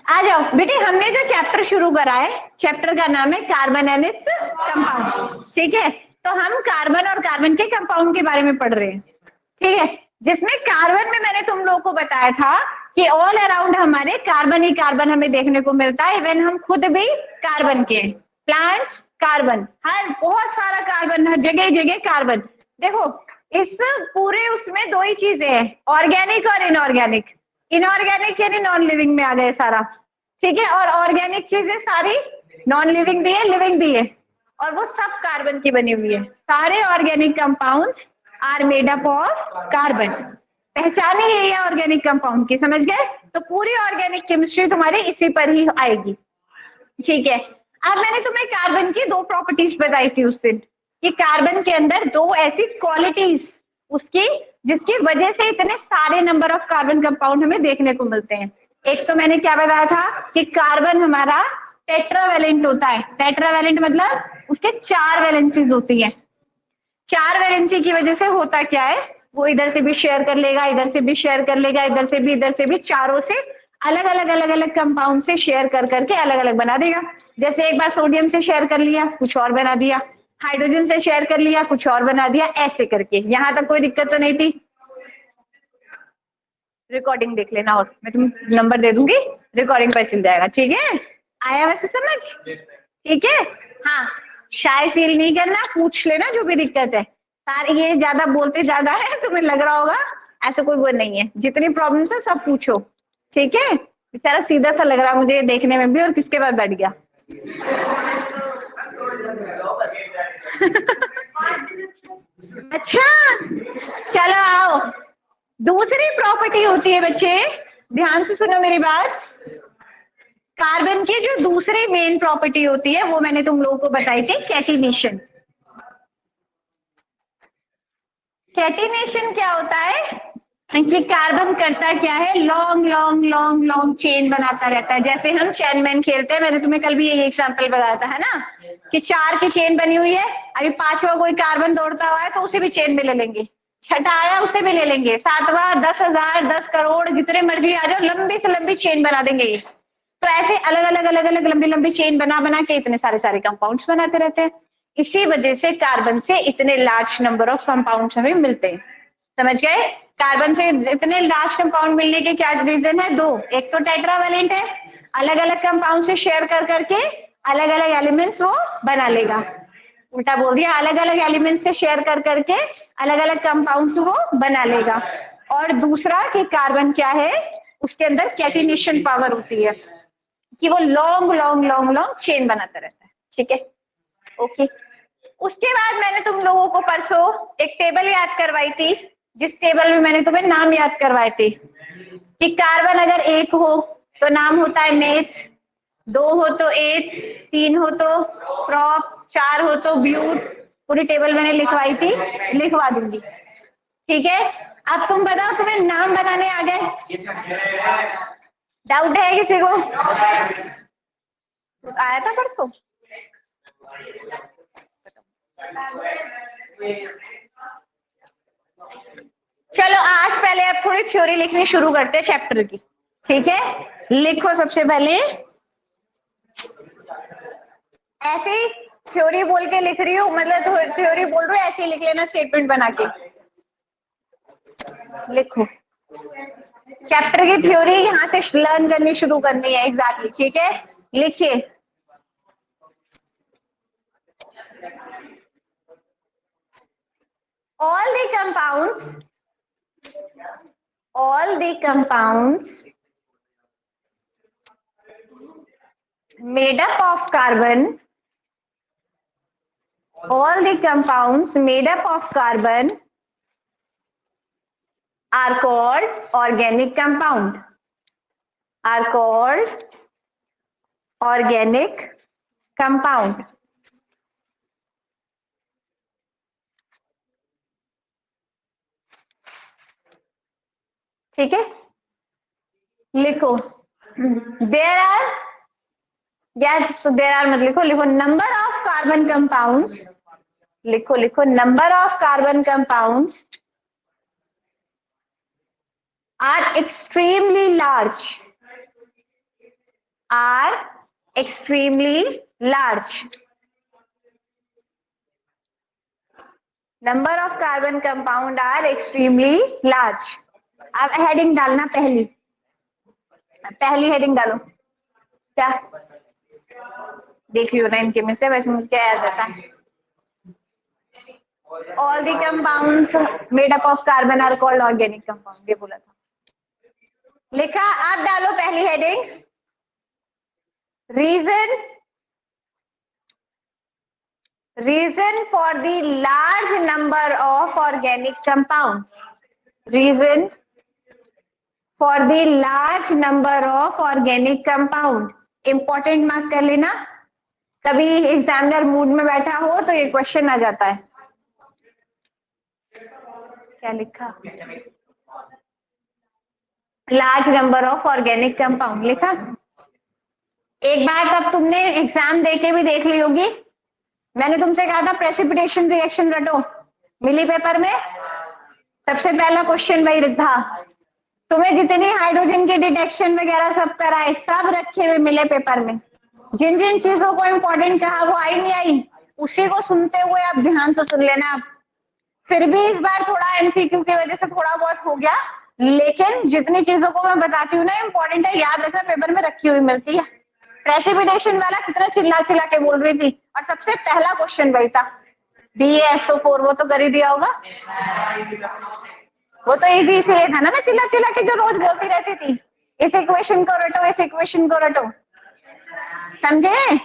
आ जाओ बेटे, हमने जो चैप्टर शुरू करा है, चैप्टर का नाम है कार्बन एंड इट्स कंपाउंड। ठीक है, तो हम कार्बन और कार्बन के कंपाउंड के बारे में पढ़ रहे हैं। ठीक है, जिसमें कार्बन में मैंने तुम लोगों को बताया था कि ऑल अराउंड हमारे कार्बन ही कार्बन हमें देखने को मिलता है। इवन हम खुद भी कार्बन के, प्लांट्स कार्बन, हर बहुत सारा कार्बन, हर जगह जगह कार्बन। देखो इस पूरे उसमें दो ही चीजें हैं, ऑर्गेनिक और इनऑर्गेनिक। इनऑर्गेनिक यानी नॉन लिविंग में आ गए सारा। ठीक है, और ऑर्गेनिक चीजें सारी नॉन लिविंग भी है, लिविंग भी है, और वो सब कार्बन की बनी हुई है। सारे organic compounds are made up of carbon. पहचान ही है ऑर्गेनिक कंपाउंड की, समझ गए? तो पूरी ऑर्गेनिक केमिस्ट्री तुम्हारी इसी पर ही आएगी। ठीक है, अब मैंने तुम्हें कार्बन की दो प्रॉपर्टीज बताई थी उस दिन, कि कार्बन के अंदर दो ऐसी क्वालिटीज उसकी जिसकी वजह से इतने सारे नंबर ऑफ कार्बन कंपाउंड हमें देखने को मिलते हैं। एक तो मैंने क्या बताया था कि कार्बन हमारा टेट्रावैलेंट होता है। टेट्रावैलेंट मतलब उसके 4 वैलेंसीज होती है। 4 वैलेंसी की वजह से होता क्या है, वो इधर से भी शेयर कर लेगा, इधर से भी शेयर कर लेगा, इधर से भी, इधर से भी, चारों से अलग अलग कंपाउंड से शेयर कर करके अलग अलग बना देगा। जैसे एक बार सोडियम से शेयर कर लिया, कुछ और बना दिया, हाइड्रोजन से शेयर कर लिया, कुछ और बना दिया, ऐसे करके। यहां तक कोई दिक्कत तो नहीं थी? रिकॉर्डिंग देख लेना और मैं तुम नंबर दे दूंगी, रिकॉर्डिंग पर चल जाएगा। ठीक है, आया वैसे समझ? ठीक है, हाँ, शाय फील नहीं करना, पूछ लेना जो भी दिक्कत है। सारे ये ज्यादा बोलते ज्यादा है तुम्हें लग रहा होगा, ऐसा कोई वो नहीं है। जितनी प्रॉब्लम्स है सब पूछो। ठीक है, बेचारा सीधा सा लग रहा मुझे देखने में भी, और किसके पास बैठ गया। अच्छा, चलो आओ। दूसरी प्रॉपर्टी होती है बच्चे, ध्यान से सुनो मेरी बात। कार्बन की जो दूसरी मेन प्रॉपर्टी होती है वो मैंने तुम लोगों को बताई थी, कैटिनेशन। कैटिनेशन क्या होता है कि कार्बन करता क्या है, long long long long chain बनाता रहता है। जैसे हम चेनमैन खेलते हैं, मैंने तुम्हें कल भी यही एग्जांपल बताया था, है ना, कि 4 की चेन बनी हुई है, अभी 5वां कोई कार्बन दौड़ता हुआ है तो उसे भी चेन में ले लेंगे, 6ठा आया उसे भी ले लेंगे, 7वां 10,000 10 करोड़ जितने मर्जी आ जाओ, लंबी से लंबी चेन बना देंगे ये। तो ऐसे अलग अलग लंबी लंबी चेन बना बना के इतने सारे सारे कंपाउंड्स बनाते रहते हैं। इसी वजह से कार्बन से इतने लार्ज नंबर ऑफ कंपाउंड्स हमें मिलते हैं। समझ गए? कार्बन से इतने लार्ज कंपाउंड मिलने के क्या रीजन है? दो, एक तो टेट्रावैलेंट है, अलग अलग कंपाउंड से शेयर कर करके अलग अलग एलिमेंट्स वो बना लेगा। उल्टा बोल दिया, अलग अलग एलिमेंट से शेयर कर करके अलग अलग कंपाउंड्स वो बना लेगा। और दूसरा कि कार्बन क्या है, उसके अंदर कैटिनेशन पावर होती है, कि वो long long long long chain बनाता रहता है। ठीक है, ओके। उसके बाद मैंने तुम लोगों को परसों एक टेबल याद करवाई थी, जिस टेबल में मैंने तुम्हें नाम याद करवाए थे कि कार्बन अगर 1 हो तो नाम होता है मेथ, 2 हो तो एथ, 3 हो तो प्रॉप, 4 हो तो ब्यूट। पूरी टेबल मैंने लिखवाई थी, लिखवा दूंगी। ठीक है, अब तुम बताओ तुम्हें नाम बनाने आ गए? डाउट है किसी को? आया था परसों? चलो आज पहले अब थोड़ी थ्योरी लिखनी शुरू करते हैं चैप्टर की। ठीक है, लिखो सबसे पहले, ऐसे ही थ्योरी बोल के लिख रही हूँ, मतलब थ्योरी बोल रही हूँ, ऐसे ही लिख लेना स्टेटमेंट बना के। लिखो, चैप्टर की थ्योरी यहाँ से लर्न करनी शुरू करनी है। एग्जैक्टली, ठीक है, लिखिए। all the compounds made up of carbon, all the compounds made up of carbon are called organic compound, are called organic compound. ठीक है, लिखो there are, yes there are मत लिखो, लिखो नंबर ऑफ कार्बन कंपाउंड्स, लिखो लिखो number of carbon compounds are extremely large, are extremely large. Number of carbon compound are extremely large. अब heading डालना, पहली हेडिंग डालो। क्या देख लियो ना इनके में से, वैसे मुझे क्या याद रहता है। All the compounds made up of carbon are called organic compound, ये बोला था। लिखा, आप डालो पहली heading, reason for the large number of organic compounds. Reason for the large number of organic compound. Important mark कर लेना, कभी एग्जामिनर मूड में बैठा हो तो ये क्वेश्चन आ जाता है। क्या लिखा? Large number of organic compound लिखा। एक बार तब तुमने एग्जाम देके भी देख ली होगी, मैंने तुमसे कहा था प्रेसिपिटेशन रिएक्शन रटो, मिली पेपर में सबसे पहला क्वेश्चन वही था। तुम्हें जितनी हाइड्रोजन की डिटेक्शन वगैरह सब कराए, सब रखे हुए मिले पेपर में। जिन जिन चीजों को इम्पोर्टेंट कहा वो आई नहीं आई, उसी को सुनते हुए आप ध्यान से सुन लेना। आप फिर भी इस बार थोड़ा एमसीक्यू की वजह से थोड़ा बहुत हो गया, लेकिन जितनी चीजों को मैं बताती हूँ ना इम्पोर्टेंट है, याद रखना, पेपर में रखी हुई मिलती है। प्रेसिपिटेशन वाला कितना चिल्ला चिल्ला के बोल रही थी, और सबसे पहला क्वेश्चन वही था। DaSO4 वो तो कर ही दिया होगा, वो तो इजी इसलिए था ना, मैं चिल्ला चिल्ला के जो रोज बोलती रहती थी, इस इक्वेशन को रटो, इस इक्वेशन को रटो, समझे?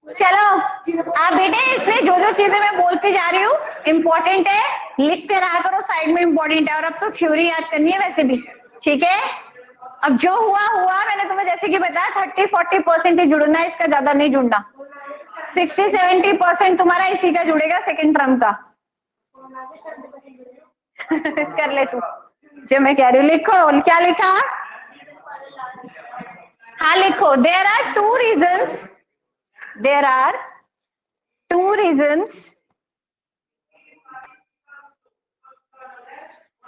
चलो आप बेटे, इसमें जो जो चीजें मैं बोलती जा रही हूँ इम्पोर्टेंट है, लिखते रहा करो, साइड में इम्पोर्टेंट है। और अब तो थ्योरी याद करनी है वैसे भी, ठीक है? अब जो हुआ हुआ, मैंने तुम्हें जैसे कि बताया 30-40% ही जुड़ना है, इसका ज्यादा नहीं जुड़ना। 60-70% तुम्हारा इसी का जुड़ेगा, सेकंड टर्म का। कर ले तू जो मैं कह रही हूँ। लिखो, क्या लिखा? हाँ लिखो, there are two reasons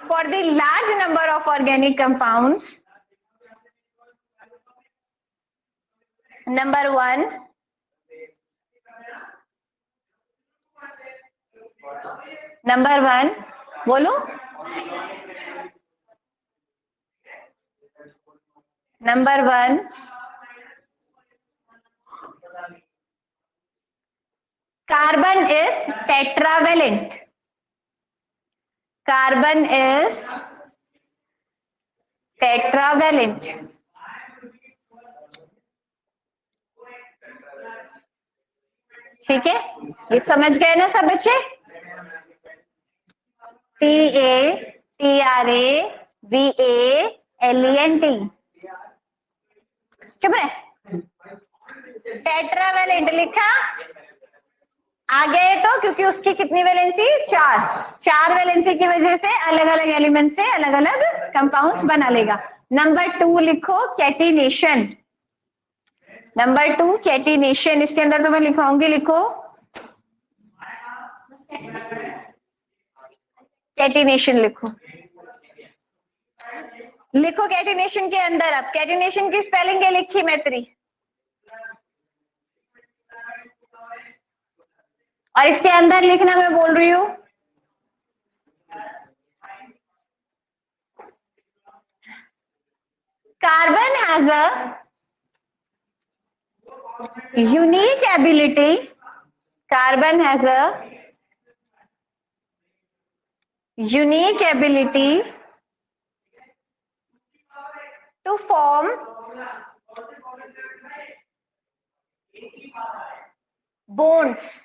for the large number of organic compounds. Number one, बोलो। Number one, carbon is tetravalent. Carbon is tetravalent. ठीक है, ये समझ गए ना सब बच्चे? TaTraVALent, चुप है। टेट्रावेलेंट लिखा, आगे तो क्योंकि उसकी कितनी वैलेंसी? 4 वैलेंसी की वजह से अलग अलग एलिमेंट से अलग अलग कंपाउंड्स बना लेगा। नंबर 2 लिखो, कैटिनेशन। नंबर 2 कैटिनेशन, इसके अंदर तो मैं लिखाऊंगी, लिखो कैटिनेशन, लिखो कैटिनेशन के अंदर। अब कैटिनेशन की स्पेलिंग क्या लिखी मैत्री, और इसके अंदर लिखना मैं बोल रही हूँ carbon has a unique ability, carbon has a unique ability to form bonds,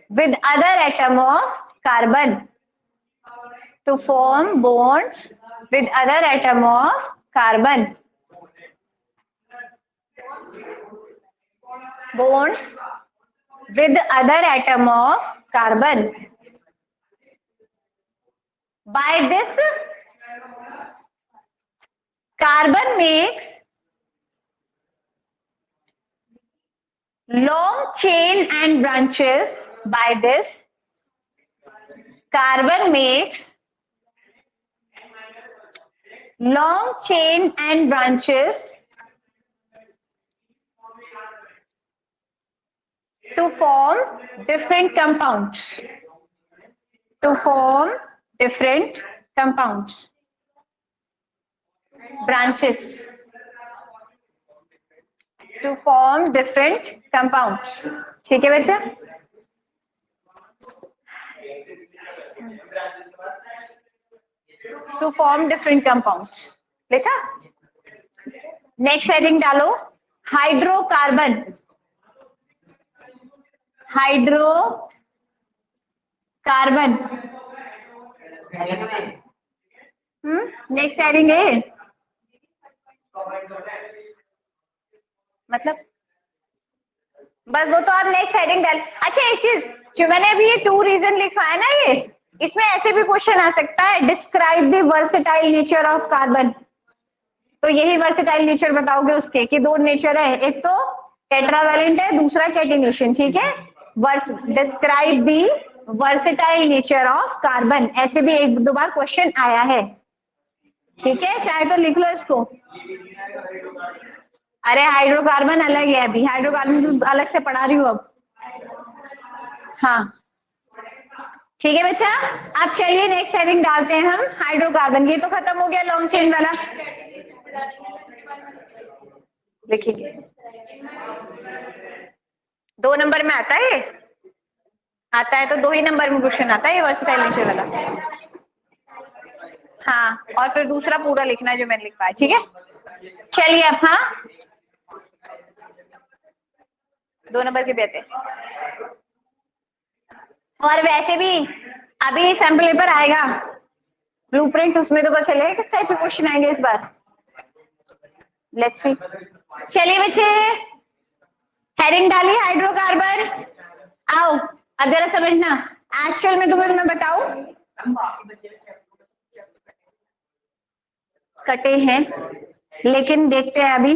with other atom of carbon, to form bonds with other atom of carbon, bond with other atom of carbon. By this, carbon makes long chain and branches. By this, carbon makes long chain and branches to form different compounds. To form different compounds. Branches. To form different compounds. ठीक है बच्चा? To form different compounds. लिखा? Next heading डालो, hydrocarbon. Hydrocarbon. Next heading है मतलब बस वो तो आप नेक्स्ट हेडिंग डाल. अच्छा एक चीज जो मैंने अभी ये 2 रीजन लिखा है ना, ये इसमें ऐसे भी क्वेश्चन आ सकता है, describe the versatile nature of carbon. तो यही वर्सेटाइल नेचर बताओगे उसके कि 2 नेचर है, एक तो टेट्रावैलेंट है, दूसरा कैटिनेशन. ठीक है, describe the versatile nature of carbon. ऐसे भी 1-2 बार क्वेश्चन आया है. ठीक है, चाहे तो लिख लो इसको. अरे हाइड्रोकार्बन अलग है, अभी हाइड्रोकार्बन तो अलग से पढ़ा रही हूँ अब. हाँ ठीक है बच्चा. अब चलिए नेक्स्ट हेडिंग डालते हैं हम, हाइड्रोकार्बन. ये तो खत्म हो गया लॉन्ग चेन वाला. देखिए 2 नंबर में आता है, आता है तो 2 ही नंबर में क्वेश्चन आता है ये वर्सेटाइल नेचर वाला. हाँ, और फिर दूसरा पूरा लिखना जो मैंने लिखा है. ठीक है, चलिए अब. हाँ 2 नंबर के बेटे. और वैसे भी अभी सैंपल पेपर आएगा ब्लूप्रिंट, उसमें तो पता चलेगा किस टाइप के क्वेश्चन आएंगे इस बार. Let's see. चलिए बच्चे हेडिंग डालिए हाइड्रोकार्बन. आओ अब जरा समझना, एक्चुअल में तुम्हें मैं बताऊं कटे हैं, लेकिन देखते हैं अभी.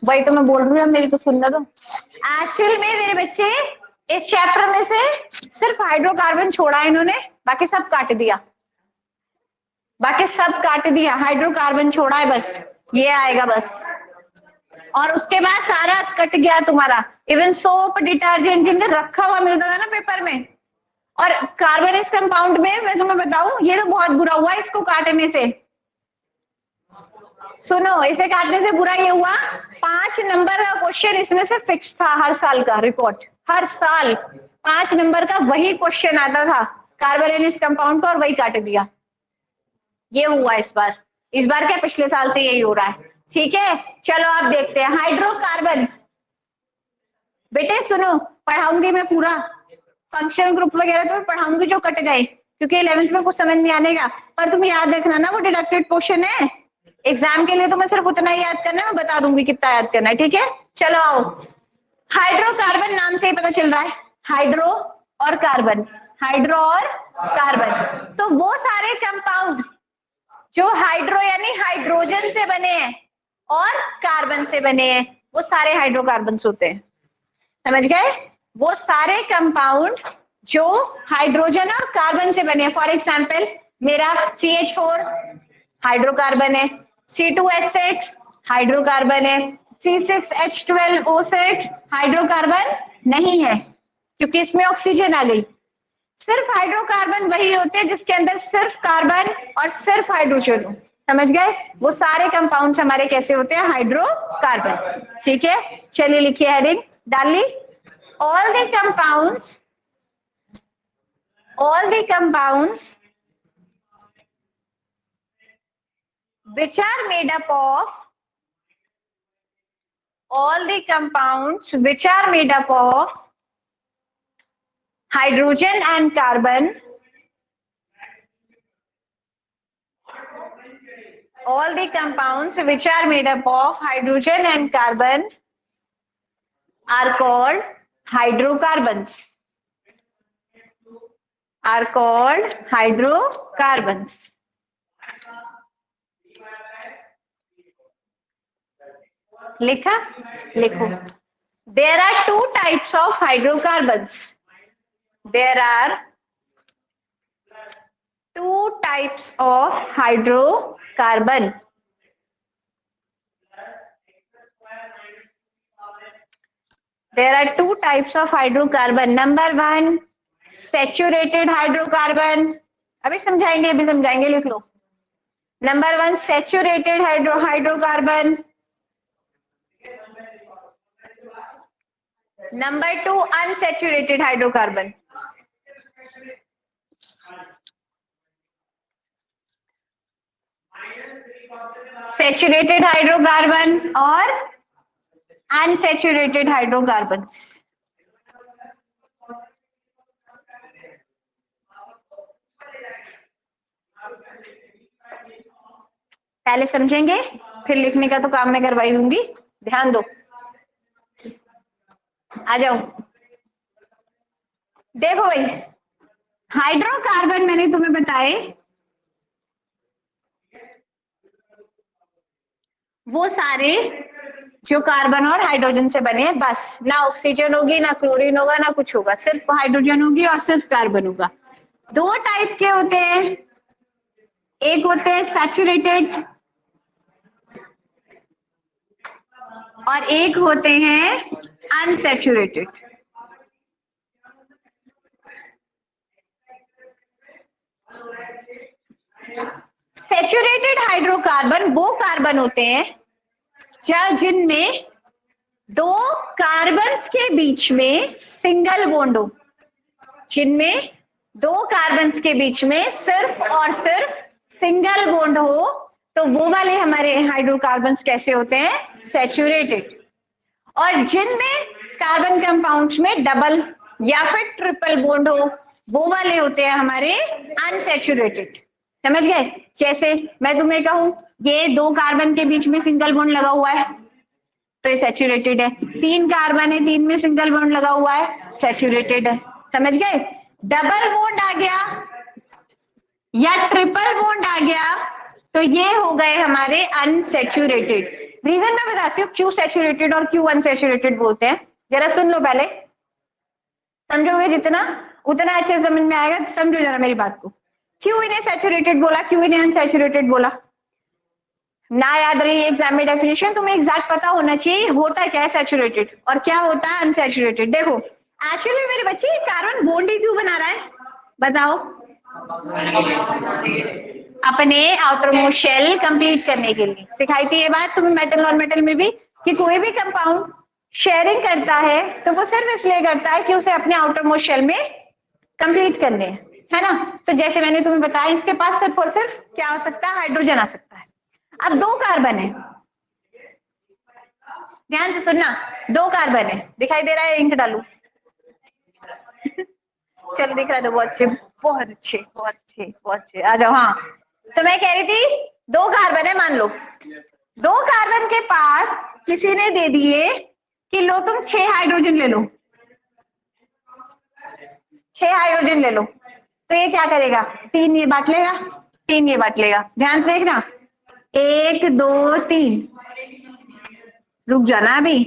वही तो मैं बोल रही हूँ, मेरी तो सुनना दो. एक्चुअल में मेरे बच्चे इस चैप्टर में से सिर्फ हाइड्रोकार्बन छोड़ा है इन्होंने, बाकी सब काट दिया. बाकी सब काट दिया, हाइड्रोकार्बन छोड़ा है बस, ये आएगा बस. और उसके बाद सारा कट गया तुम्हारा. इवन सोप डिटर्जेंट जिनने रखा हुआ मिलता था ना पेपर में. और कार्बन इस कंपाउंड में मैं तुम्हें बताऊं, ये तो बहुत बुरा हुआ इसको काटने से. सुनो, इसे काटने से बुरा ये हुआ, 5 नंबर का क्वेश्चन इसमें से फिक्स था हर साल का रिपोर्ट. हर साल 5 नंबर का वही क्वेश्चन आता था कार्बन इस कंपाउंड का, और वही काट दिया. ये हुआ इस बार. इस बार क्या, पिछले साल से यही हो रहा है. ठीक है, चलो आप देखते हैं हाइड्रोकार्बन. बेटे सुनो, पढ़ाऊंगी मैं पूरा फंक्शनल ग्रुप वगैरह तो पढ़ाऊंगी जो कट गए, क्योंकि 11th में कुछ समझ नहीं आने का. पर तुम याद रखना ना, वो डिडक्टेड क्वेश्चन है. एग्जाम के लिए तो मैं सिर्फ उतना ही याद करना है, मैं बता दूंगी कितना याद करना है. ठीक है, चलो आओ. हाइड्रोकार्बन नाम से ही पता चल रहा है, हाइड्रो और कार्बन. हाइड्रो और कार्बन, तो वो सारे कंपाउंड जो हाइड्रो यानी हाइड्रोजन से बने हैं और कार्बन से बने हैं, वो सारे हाइड्रोकार्बन्स होते हैं. समझ गए? वो सारे कंपाउंड जो हाइड्रोजन और कार्बन से बने हैं. फॉर एग्जाम्पल मेरा CH4 हाइड्रोकार्बन है, C2H6 हाइड्रोकार्बन है, C6H12O6 हाइड्रोकार्बन नहीं है, क्योंकि इसमें ऑक्सीजन आ गई. सिर्फ हाइड्रोकार्बन वही होते हैं जिसके अंदर सिर्फ कार्बन और सिर्फ हाइड्रोजन हो. समझ गए? वो सारे कंपाउंड्स हमारे कैसे होते हैं, हाइड्रोकार्बन. ठीक है, चलिए लिखिए हेडिंग डाल ली. all the compounds which are made up of hydrogen and carbon, all the compounds which are made up of hydrogen and carbon are called hydrocarbons. लिखा? लिखो. There are 2 types of hydrocarbons. there are two types of hydrocarbon. There are two types of hydrocarbon. Number one, saturated hydrocarbon. अभी समझाएंगे, लिख लो. Number one, saturated hydrocarbon. Number two, unsaturated hydrocarbon. Saturated hydrocarbon और unsaturated hydrocarbons. पहले समझेंगे, फिर लिखने का तो काम मैं करवाई दूंगी, ध्यान दो. आ जाओ. देखो भाई, हाइड्रोकार्बन मैंने तुम्हें बताए वो सारे जो कार्बन और हाइड्रोजन से बने हैं, बस. ना ऑक्सीजन होगी, ना क्लोरीन होगा, ना कुछ होगा, सिर्फ हाइड्रोजन होगी और सिर्फ कार्बन होगा. दो टाइप के होते हैं, एक होते हैं सैचुरेटेड और एक होते हैं अनसैचुरेटेड. सैचुरेटेड हाइड्रोकार्बन वो कार्बन होते हैं जिनमें दो कार्बन्स के बीच में सिंगल बॉन्ड हो, जिनमें दो कार्बन्स के बीच में सिर्फ और सिर्फ सिंगल बॉन्ड हो, तो वो वाले हमारे हाइड्रोकार्बन्स कैसे होते हैं? सैचुरेटेड. और जिनमें कार्बन कंपाउंड्स में डबल या फिर ट्रिपल बॉन्ड हो, वो वाले होते हैं हमारे अनसैचुरेटेड. समझ गए? जैसे मैं तुम्हें कहूं ये दो कार्बन के बीच में सिंगल बॉन्ड लगा हुआ है तो ये सैचुरेटेड है. तीन कार्बन है, तीन में सिंगल बॉन्ड लगा हुआ है, सैचुरेटेड है. समझ गए? डबल बॉन्ड आ गया या ट्रिपल बॉन्ड आ गया तो ये हो गए हमारे अनसैचुरेटेड. रीजन मैं बताती हूँ क्यों सैचुरेटेड और क्यों अनसैचुरेटेड बोलते हैं. जरा सुन लो, पहले समझोगे जितना उतना अच्छे समझ में आएगा. समझो जरा मेरी बात को. क्यों इन्हें सैचुरेटेड बोला, क्यों इन्हें अनसैचुरेटेड बोला? ना याद रही एग्जाम में डेफिनेशन, तुम्हें एग्जैक्ट पता होना चाहिए होता क्या है सैचुरेटेड और क्या होता है अनसैचुरेटेड. देखो एक्चुअली मेरे बच्चे कार्बन बॉन्ड ही क्यों बना रहा है बताओ? अपने आउटर मोस्ट शेल कंप्लीट करने के लिए. सिखाई थी ये बात तुम्हें मेटल नॉन मेटल में भी कि कोई भी कंपाउंड शेयरिंग करता है तो वो सिर्फ इसलिए करता है कि उसे अपने आउटर मोस्ट शेल में कंप्लीट करने हैं, है ना. तो जैसे मैंने तुम्हें बताया इसके पास सिर्फ और सिर्फ क्या हो सकता है? हाइड्रोजन आ सकता है. अब दो कार्बन है, ध्यान से सुनना. दो कार्बन है, दिखाई दे रहा है? इंक डालू? चलो दिख रहा है तो बहुत अच्छे, बहुत अच्छे, बहुत अच्छे, बहुत अच्छे. आ जाओ. हाँ, तो मैं कह रही थी दो कार्बन है, मान लो दो कार्बन के पास किसी ने दे दिए कि लो तुम 6 हाइड्रोजन ले लो, 6 हाइड्रोजन ले लो. तो ये क्या करेगा? 3 ये बांट लेगा, 3 ये बांट लेगा. ध्यान से देखना, 1 2 3. रुक जाना, अभी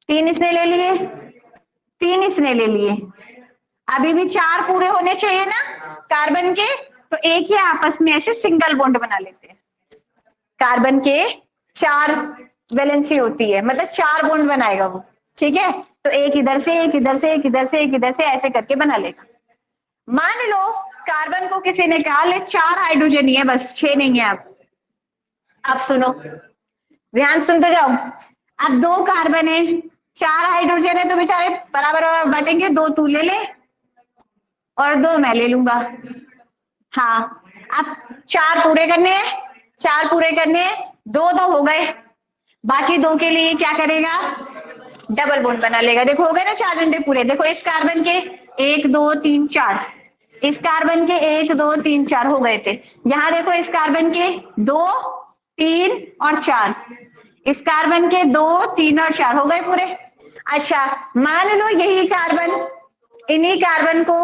3 इसने ले लिए, 3 इसने ले लिए. अभी भी 4 पूरे होने चाहिए ना कार्बन के, तो एक ही आपस में ऐसे सिंगल बॉन्ड बना लेते हैं. कार्बन के 4 वैलेंसी होती है, मतलब 4 बॉन्ड बनाएगा वो. ठीक है, तो एक इधर से, एक इधर से, एक इधर से, एक इधर से, ऐसे करके बना लेगा. मान लो कार्बन को किसी ने कहा ले 4 हाइड्रोजन ही है बस, 6 नहीं है. अब सुनो, ध्यान सुनते जाओ. अब 2 कार्बन है, 4 हाइड्रोजन है, तो बेचारे बराबर बांटेंगे. 2 तू ले ले और 2 मैं ले लूंगा. हाँ, अब 4 पूरे करने हैं, 4 पूरे करने हैं. 2 तो हो गए, बाकी 2 के लिए क्या करेगा? डबल बॉन्ड बना लेगा. देखो हो गए ना 4 डंडे पूरे. देखो इस कार्बन के 1 2 3 4, इस कार्बन के 1 2 3 4 हो गए थे. यहाँ देखो इस कार्बन के 2 3 और 4, इस कार्बन के 2 3 और 4 हो गए पूरे. अच्छा, मान लो यही कार्बन इन्हीं कार्बन को,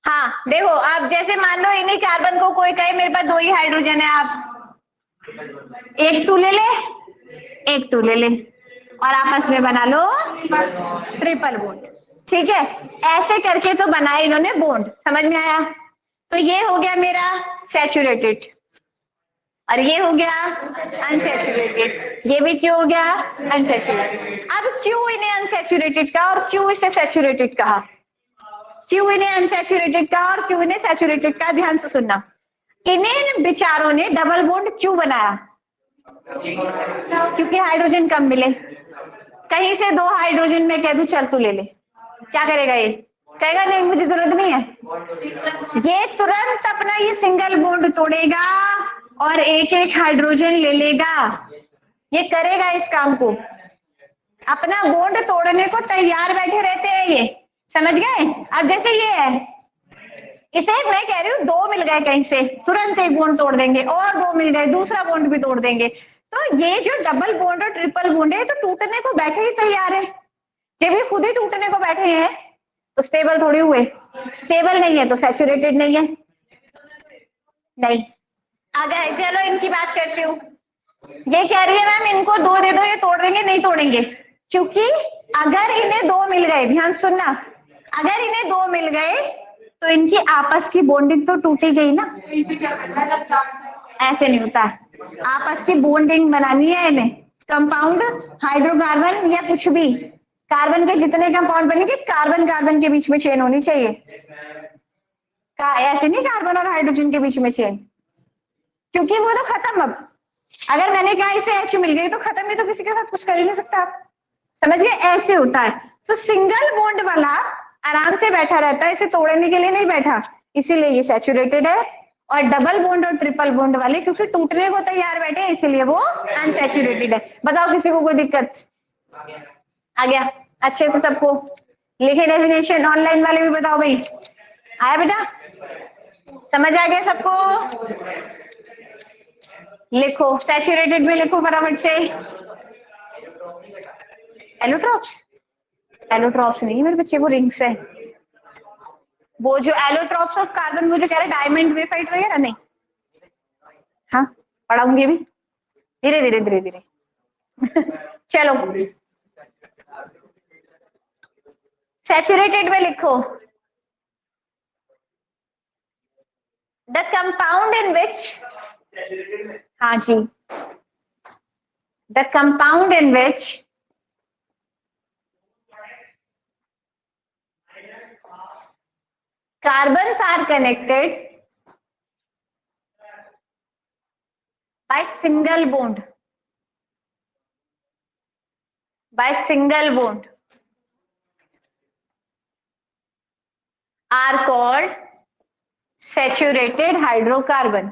हाँ देखो आप जैसे मान लो इन्हीं कार्बन को कोई कहे मेरे पास 2 ही हाइड्रोजन है, आप 1 तू ले ले, 1 तू ले ले. और आपस में बना लो ट्रिपल बॉन्ड। ठीक है, ऐसे करके तो बनाए इन्होंने बॉन्ड, समझ में आया? तो ये हो गया मेरा सैचुरेटेड और ये हो गया अनसैचुरेटेड, ये भी क्यों हो गया अनसैचुरेटेड। अब क्यों इन्हें अनसैचुरेटेड कहा और क्यों इसे सैचुरेटेड कहा, क्यों इन्हें अनसैचुरेटेड कहा और क्यों इन्हें सैचुरेटेड कहा, ध्यान से सुनना। इन्हें बेचारों ने डबल बॉन्ड क्यों बनाया, क्योंकि हाइड्रोजन कम मिले। कहीं से 2 हाइड्रोजन में कह दूं चल तू ले ले, क्या करेगा ये? कहेगा नहीं मुझे जरूरत नहीं है। ये तुरंत अपना ये सिंगल बॉन्ड तोड़ेगा और एक एक हाइड्रोजन ले लेगा। ये करेगा इस काम को, अपना बॉन्ड तोड़ने को तैयार बैठे रहते हैं ये, समझ गए? अब जैसे ये है, इसे मैं कह रही हूँ 2 मिल गए कहीं से, तुरंत एक बॉन्ड तोड़ देंगे, और 2 मिल गए दूसरा बॉन्ड भी तोड़ देंगे। तो ये जो डबल बॉन्ड और ट्रिपल बॉन्ड है तो टूटने को बैठे ही तैयार है। जब ये खुद ही टूटने को बैठे हैं तो स्टेबल थोड़ी हुए, स्टेबल नहीं है तो सैचुरेटेड नहीं है। नहीं, अगर चलो इनकी बात करती हूँ, ये कह रही है मैम इनको 2 दे दो ये तोड़ देंगे, नहीं तोड़ेंगे, क्योंकि अगर इन्हें 2 मिल गए, ध्यान सुनना, अगर इन्हें 2 मिल गए तो इनकी आपस की बॉन्डिंग तो टूटी गई ना। ऐसे नहीं होता, आपस की बॉन्डिंग बनानी है इन्हें, कंपाउंड हाइड्रोकार्बन या कुछ भी, कार्बन के जितने कंपाउंड बनेंगे कार्बन कार्बन के बीच में चेन होनी चाहिए, ऐसे नहीं कार्बन और हाइड्रोजन के बीच में चेन, क्योंकि वो तो खत्म। अब अगर मैंने कहा इसे H मिल गई तो खत्म है, तो किसी के साथ कुछ कर ही नहीं सकता आप, समझ गए? ऐसे होता है। तो सिंगल बॉन्ड वाला आराम से बैठा रहता है, इसे तोड़ने के लिए नहीं बैठा, इसीलिए ये सैचुरेटेड है। और डबल बॉन्ड और ट्रिपल बॉन्ड वाले क्योंकि टूटने को तैयार बैठे हैं इसीलिए वो अनसैचुरेटेड है। बताओ किसी को कोई दिक्कत? आ गया अच्छे से सबको? लिखे डेफिनेशन, ऑनलाइन वाले भी बताओ भाई, आया बेटा? समझ आ गया सबको? लिखो, सैचुरेटेड में लिखो फटाफट से। एलोट्रॉप्स, एलोट्रॉप्स नहीं मेरे बच्चे, वो रिंग्स है। वो जो एलोट्रॉप्स ऑफ कार्बन, वो जो कह रहे डायमंड ग्रेफाइट वगैरह नहीं, हाँ पढ़ाऊंगी अभी धीरे धीरे धीरे धीरे। चलो सैचुरेटेड में लिखो, द कंपाउंड इन विच, हाँ जी, the compound in which carbons are connected by single bond, by single bond are called saturated hydrocarbon.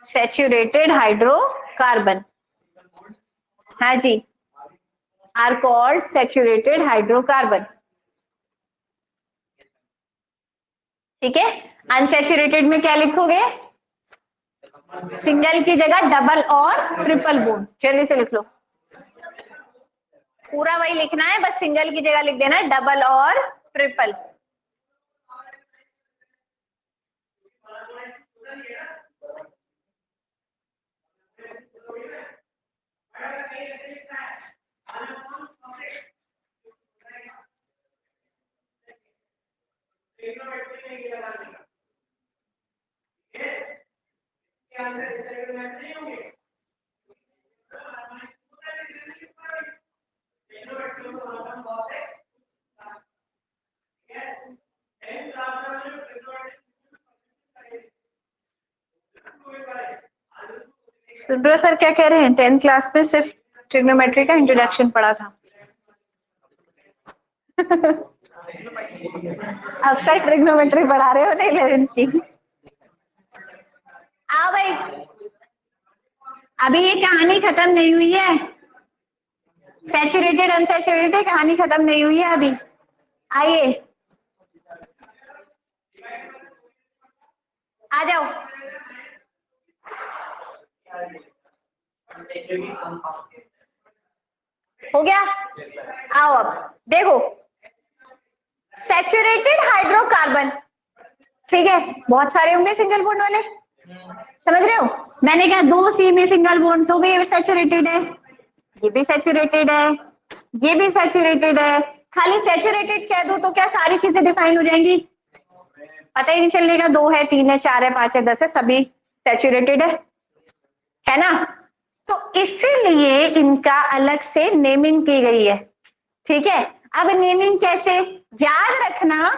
Saturated hydrocarbon, हाँ जी, are called saturated hydrocarbon. ठीक है, अनसैचुरेटेड में क्या लिखोगे? सिंगल की जगह डबल और ट्रिपल बॉन्ड, जल्दी से लिख लो, पूरा वही लिखना है, बस सिंगल की जगह लिख देना है डबल और ट्रिपल। सुब्रो सर क्या कह रहे हैं? 10th क्लास में सिर्फ ट्रिग्नोमेट्री का इंट्रोडक्शन पढ़ा था। अब सर ट्रिग्नोमेट्री पढ़ा रहे हो नहीं 11th की? आओ भाई, अभी ये कहानी खत्म नहीं हुई है, सैचुरेटेड अनसैचुरेटेड कहानी खत्म नहीं हुई है अभी। आइए आ जाओ, हो गया? आओ अब देखो, सैचुरेटेड हाइड्रोकार्बन, ठीक है, बहुत सारे होंगे सिंगल बॉन्ड वाले, समझ रहे हो? मैंने कहा 2C में सिंगल बॉन्ड तो भी सैचुरेटेड है, ये भी सैचुरेटेड है, ये भी सैचुरेटेड है। खाली सैचुरेटेड कह दो तो क्या सारी चीजें डिफाइन हो जाएंगी? पता ही नहीं चलेगा 2 है, 3 है, 4 है, 5 है, 10 है, सभी सैचुरेटेड है ना? तो इसीलिए इनका अलग से नेमिंग की गई है, ठीक है। अब नेमिंग कैसे? याद रखना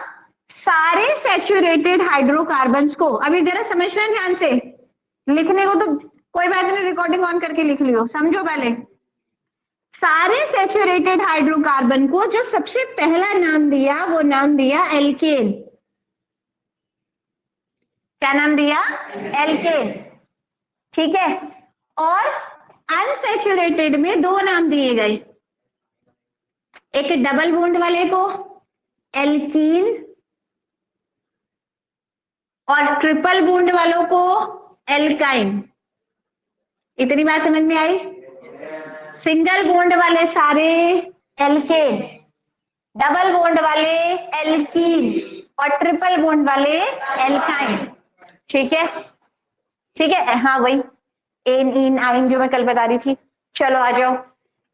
सारे सैचुरेटेड हाइड्रोकार्बन्स को, अभी जरा समझना ध्यान से, लिखने को तो कोई बात नहीं, रिकॉर्डिंग ऑन करके लिख लियो, समझो पहले। सारे सैचुरेटेड हाइड्रोकार्बन को जो सबसे पहला नाम दिया वो नाम दिया एल्केन। क्या नाम दिया? एल्केन, ठीक है। और अनसैचुरेटेड में 2 नाम दिए गए, एक डबल बॉन्ड वाले को एल्कीन और ट्रिपल बॉन्ड वालों को एल्काइन। इतनी बात समझ में आई? सिंगल बॉन्ड वाले सारे एल्केन, डबल बॉन्ड वाले एल्कीन और ट्रिपल बॉन्ड वाले एल्काइन, ठीक है, ठीक है। हाँ वही एन इन आइन जो मैं कल बता रही थी। चलो आ जाओ।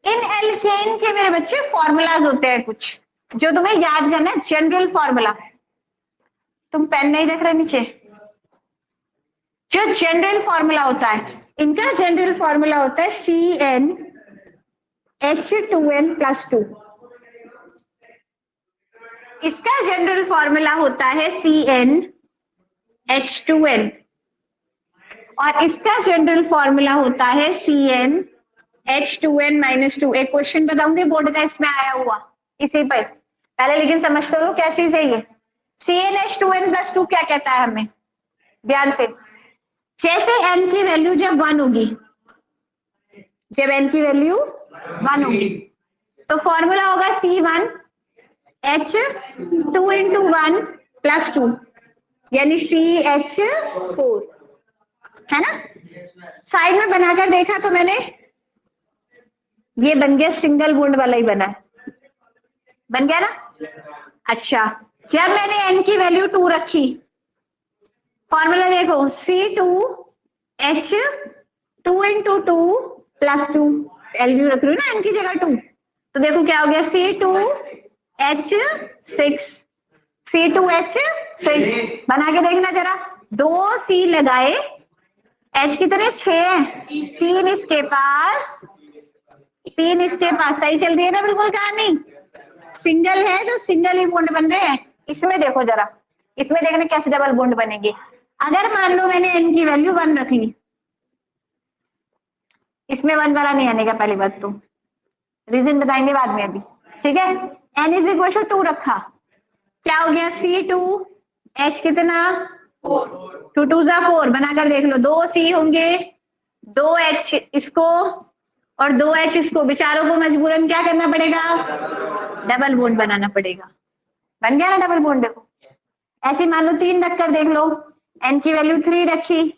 इन एल्केन के मेरे बच्चे फॉर्मूलाज होते हैं कुछ जो तुम्हें याद करना है, जनरल फॉर्मूला। तुम पेन नहीं रख रहे नीचे? जो जनरल फॉर्मूला होता है, इनका जनरल फॉर्मूला होता है CnH2n+2। इसका जनरल फॉर्मूला होता है CnH2n और इसका जनरल फॉर्मूला होता है CnH2n-2। एक क्वेश्चन बताऊंगी बोर्ड का, इसमें आया हुआ इसी पर, पहले लेकिन समझते हो क्या चीज है ये। CnH2n+2 क्या कहता है हमें? ध्यान से, जैसे n की वैल्यू जब 1 होगी, जब n की वैल्यू 1 होगी तो फॉर्मूला होगा C1H2 × 1 + 2 यानी CH4, है ना? साइड में बनाकर देखा तो मैंने, ये बन गया सिंगल बॉन्ड वाला ही बना है, बन गया ना? अच्छा, जब मैंने n की वैल्यू 2 रखी, फॉर्मूला देखो C2H2 × 2 + 2, वैल्यू रख रही हूँ ना n की जगह 2, तो देखो क्या हो गया C2H6, C2H6 बना के देखना जरा। 2 C लगाए, H कितने 6 है, 3 इसके पास, 3 इसके पास, सही चल रही है ना बिल्कुल कहानी? सिंगल है तो सिंगल ही बॉन्ड बन रहे हैं। इसमें देखो जरा, इसमें देखना कैसे डबल बॉन्ड बनेंगे। अगर मान लो मैंने n की वैल्यू 1 रख ली, इसमें 1 वाला नहीं आने का, पहली बात तो रीजन बताएंगे बाद में अभी, ठीक है। n = 2 रखा, क्या हो गया C2H कितना 2 2 = 4, बनाकर देख लो। 2 C होंगे, 2 H इसको और 2 H इसको, बेचारों को मजबूरन क्या करना पड़ेगा? डबल बॉन्ड बनाना पड़ेगा। बन गया ना डबल बॉन्ड? देखो ऐसे मान लो 3 रखकर देख लो, n की वैल्यू 3 रखी,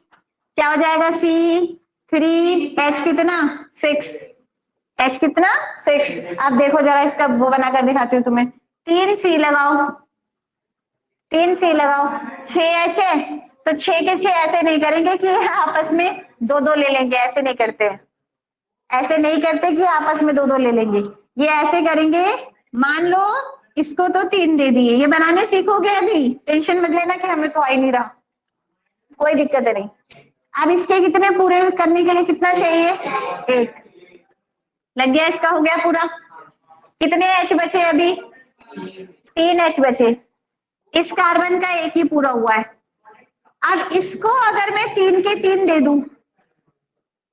क्या हो जाएगा C3H कितना 6, H कितना 6। अब देखो जरा इसका वो बनाकर दिखाती हूँ तुम्हें। 3 C लगाओ, 3 C लगाओ, 6H है तो 6 के 6 ऐसे नहीं करेंगे कि आपस में 2 2 ले लेंगे, ऐसे नहीं करते, ऐसे नहीं करते कि आपस में 2 2 ले लेंगे। ये ऐसे करेंगे, मान लो इसको तो 3 दे दिए, ये बनाने सीखोगे अभी, टेंशन मत लेना कि हमें तो आ ही नहीं रहा, कोई दिक्कत नहीं। अब इसके कितने पूरे करने के लिए कितना चाहिए? 1 लग गया, इसका हो गया पूरा। कितने H बचे अभी? 3 H बचे, इस कार्बन का 1 ही पूरा हुआ है। अब इसको अगर मैं 3 के 3 दे दूं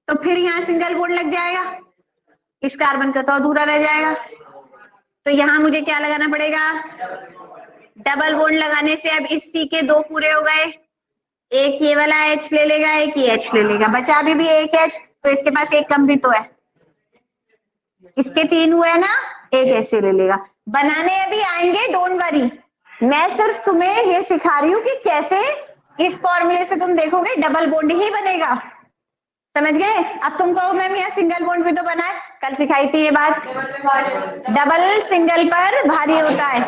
तो फिर यहाँ सिंगल बॉन्ड लग जाएगा, इस कार्बन का तो अधूरा रह जाएगा, तो यहाँ मुझे क्या लगाना पड़ेगा? डबल बॉन्ड लगाने से अब इस C के 2 पूरे हो गए, एक ये वाला H ले लेगा, एक ये H ले लेगा, बचा अभी भी 1 H, तो इसके पास 1 कम भी तो है, इसके 3 हुए ना, 1 ऐसे ले लेगा। बनाने अभी आएंगे, डोंट वरी, मैं सिर्फ तुम्हें ये सिखा रही हूँ कि कैसे इस फॉर्मूले से तुम देखोगे डबल बॉन्ड ही बनेगा, समझ गए? अब तुम कहो मैम यहाँ सिंगल बॉन्ड भी तो बना है, कल सिखाई थी ये बात। डबल सिंगल पर भारी होता है,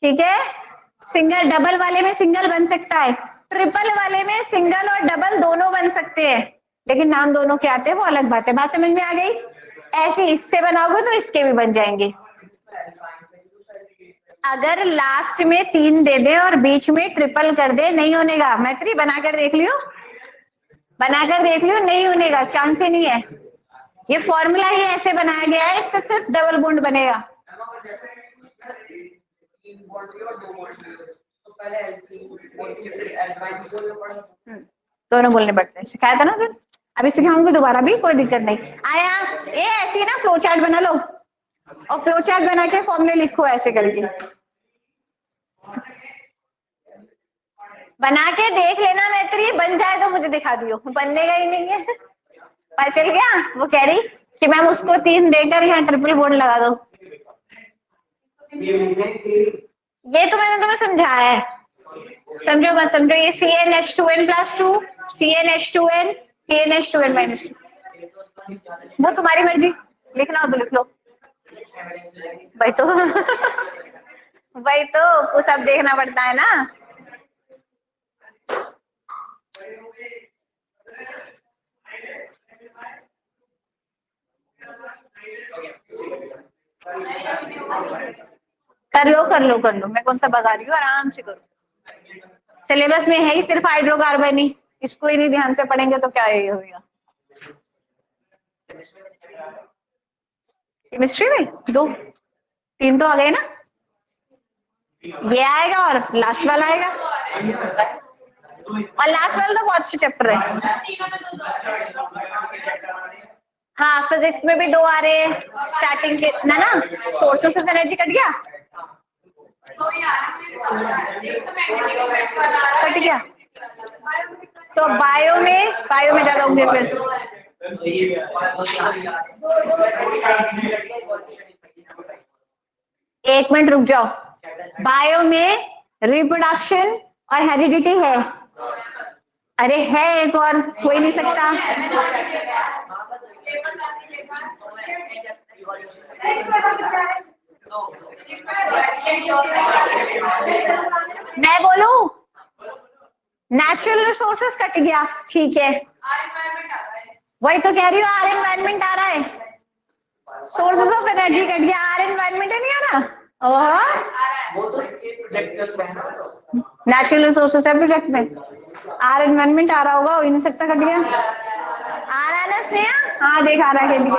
ठीक है। सिंगल डबल वाले में सिंगल बन सकता है, ट्रिपल वाले में सिंगल और डबल दोनों बन सकते हैं, लेकिन नाम दोनों के आते हैं वो अलग बात है। बात समझ में आ गई? ऐसे इससे बनाओगे तो इसके भी बन जाएंगे। अगर लास्ट में 3 दे दे और बीच में ट्रिपल कर दे नहीं होने का। मैत्री बनाकर देख लियो, बनाकर देख लियो, नहीं होने का चांस ही नहीं है। ये फॉर्मूला ही ऐसे बनाया गया है, इससे सिर्फ डबल बॉन्ड बनेगा। दोनों बोलने पड़ते हैं, सिखाया था ना सर, अभी सिखाऊंगी दोबारा भी, कोई दिक्कत नहीं। आया ये ऐसी है ना, फ्लो चार्ट बना लो और फ्लो चार्ट बना के फॉर्मूले लिखो ऐसे करके, बना के देख लेना। मैत्री बन जाए तो मुझे दिखा दियो, बनने का ही नहीं है। पता चल गया? वो कह रही कि मैम उसको 3 देकर यहाँ ट्रिपल बॉन्ड लगा दो। ये तो मैंने तुम्हें समझाया है, समझो मत समझो। ये CnH2n+2, CnH2n, CnH2n-2, वो तुम्हारी मर्जी, लिखना हो तो लिख लो। भाई तो वही तो वो सब देखना पड़ता है ना। कर लो कर लो कर लो, मैं कौन सा बता रही हूँ, आराम से करो। सिलेबस में है ही सिर्फ हाइड्रोकार्बन ही, इसको ही नहीं ध्यान से पढ़ेंगे तो क्या ये होगा। केमिस्ट्री में 2 3 तो आ गए ना, ये आएगा और लास्ट वाला आएगा, और लास्ट वाला तो बहुत अच्छे चैप्टर है। हाँ फिजिक्स में भी 2 आ रहे हैं स्टार्टिंग के ना ना, सोर्सेस ऑफ एनर्जी कट गया, कट गया तो बायो में ज्यादा होंगे फिर। एक मिनट रुक जाओ, बायो में रिप्रोडक्शन और हेरिडिटी है। अरे है एक और, कोई नहीं सकता। मैं बोलूं नेचुरल रिसोर्सेस कट गया, ठीक है, वही तो कह रही हूँ, आर एनवायरमेंट आ रहा है, सोर्सेस ऑफ एनर्जी कट गया, आर एनवायरमेंट है नहीं आ रहा। नेचुरल रिसोर्सेस है प्रोजेक्ट में, आर एनवायरमेंट आ रहा होगा, हो ही नहीं सकता कट गया। आ रहा है ना स्नेहा? हाँ देख आ रहा है के लिए,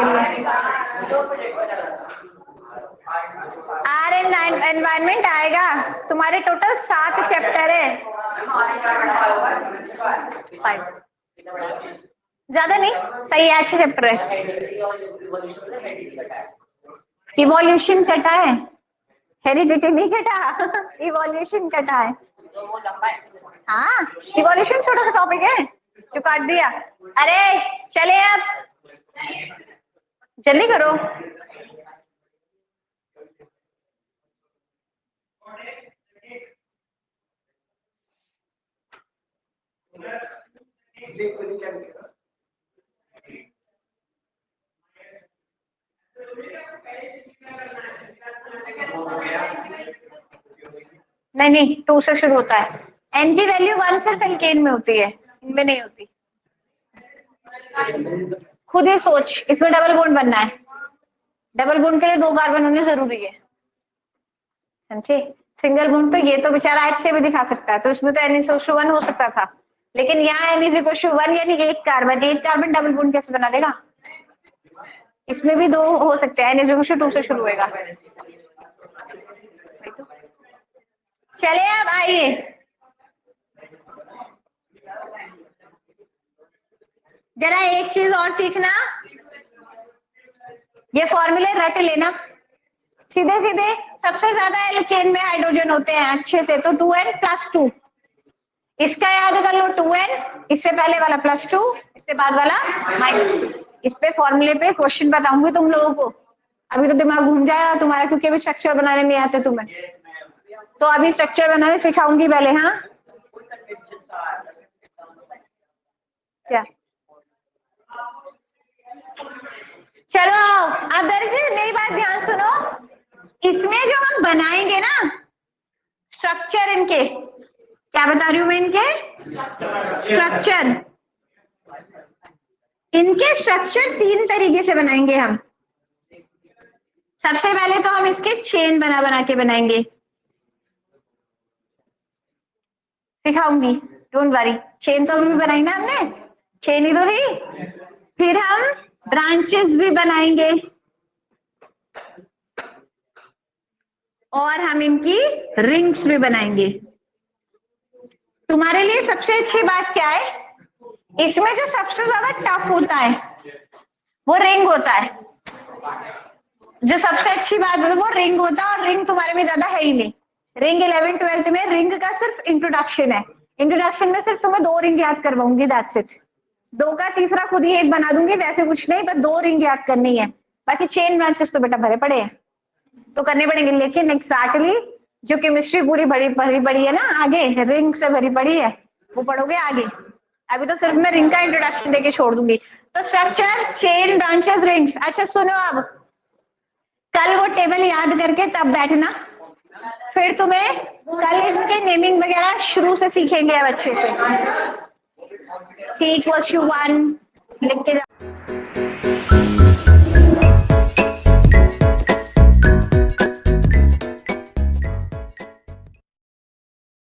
आर एनवायरमेंट आएगा। तुम्हारे टोटल 7 चैप्टर है, ज्यादा नहीं, सही है, अच्छे चैप्टर है। इवोल्यूशन कटा है, हेरिडिटी नहीं कटा, इवोल्यूशन कटा है। हाँ इवोल्यूशन छोटा सा टॉपिक है जो काट दिया। अरे चले अब जल्दी करो। नहीं 2 से शुरू होता है, एन की वैल्यू 1 सिर्फ एल्केन में होती है, इनमें नहीं होती। खुद ही सोच, इसमें डबल बॉन्ड बनना है, डबल बॉन्ड के लिए 2 कार्बन होने जरूरी है, समझे? सिंगल बॉन्ड तो ये तो बेचारा एच से भी दिखा सकता है, तो इसमें तो NH1 हो सकता था, लेकिन यहाँ NH1 यानी 1 कार्बन डबल बॉन्ड कैसे बना देगा? इसमें भी 2 हो सकते हैं, NH2 से शुरू होगा। चले अब आइए, जरा एक चीज और सीखना, ये फॉर्मूले रट लेना सीधे सीधे। सबसे ज्यादा एल्केन में हाइड्रोजन होते हैं अच्छे से, तो 2n+2, इसका याद कर लो 2n, इससे पहले वाला +2, इससे बाद वाला -2। इस पे फॉर्मूले पे क्वेश्चन बताऊंगी तुम लोगों को, अभी तो दिमाग घूम जाएगा तुम्हारा, क्योंकि अभी स्ट्रक्चर बनाने नहीं आते तुम्हें, तो अभी स्ट्रक्चर बनाने सिखाऊंगी पहले। हाँ क्या, चलो अब दरअसल नई बात ध्यान सुनो, इसमें जो हम बनाएंगे ना स्ट्रक्चर, इनके क्या बता रही हूँ मैं, इनके स्ट्रक्चर, इनके स्ट्रक्चर 3 तरीके से बनाएंगे हम। सबसे पहले तो हम इसके चेन बना के बनाएंगे, सिखाऊंगी, डोंट वरी। चेन तो अभी बनाई ना हमने, चेन ही तो थी। फिर हम ब्रांचेस भी बनाएंगे और हम इनकी रिंग्स भी बनाएंगे। तुम्हारे लिए सबसे अच्छी बात क्या है, इसमें जो सबसे ज्यादा टफ होता है वो रिंग होता है। जो सबसे अच्छी बात है वो रिंग होता है, और रिंग तुम्हारे में ज्यादा है ही नहीं। रिंग 11th 12th में रिंग का सिर्फ इंट्रोडक्शन है। इंट्रोडक्शन में सिर्फ तुम्हें 2 रिंग याद करवाऊंगी, दैट्स इट। 2 का तीसरा खुद ही एक बना दूंगी, वैसे कुछ नहीं, बस 2 रिंग याद करनी है। बाकी चेन ब्रांचेस तो बेटा भरे पड़े हैं, तो करने पड़ेंगे। लेकिन एग्जैक्टली जो केमिस्ट्री पूरी भरी पड़ी है ना, आगे रिंग से भरी पड़ी है, वो पढ़ोगे आगे। अभी तो सिर्फ मैं रिंग का इंट्रोडक्शन देके छोड़ दूंगी। तो स्ट्रक्चर, चेन, ब्रांचेस, रिंग्स। अच्छा सुनो, अब कल वो टेबल याद करके तब बैठना, फिर तुम्हें कल इनके नेमिंग वगैरह शुरू से सीखेंगे अब अच्छे से। C = 1 लिख के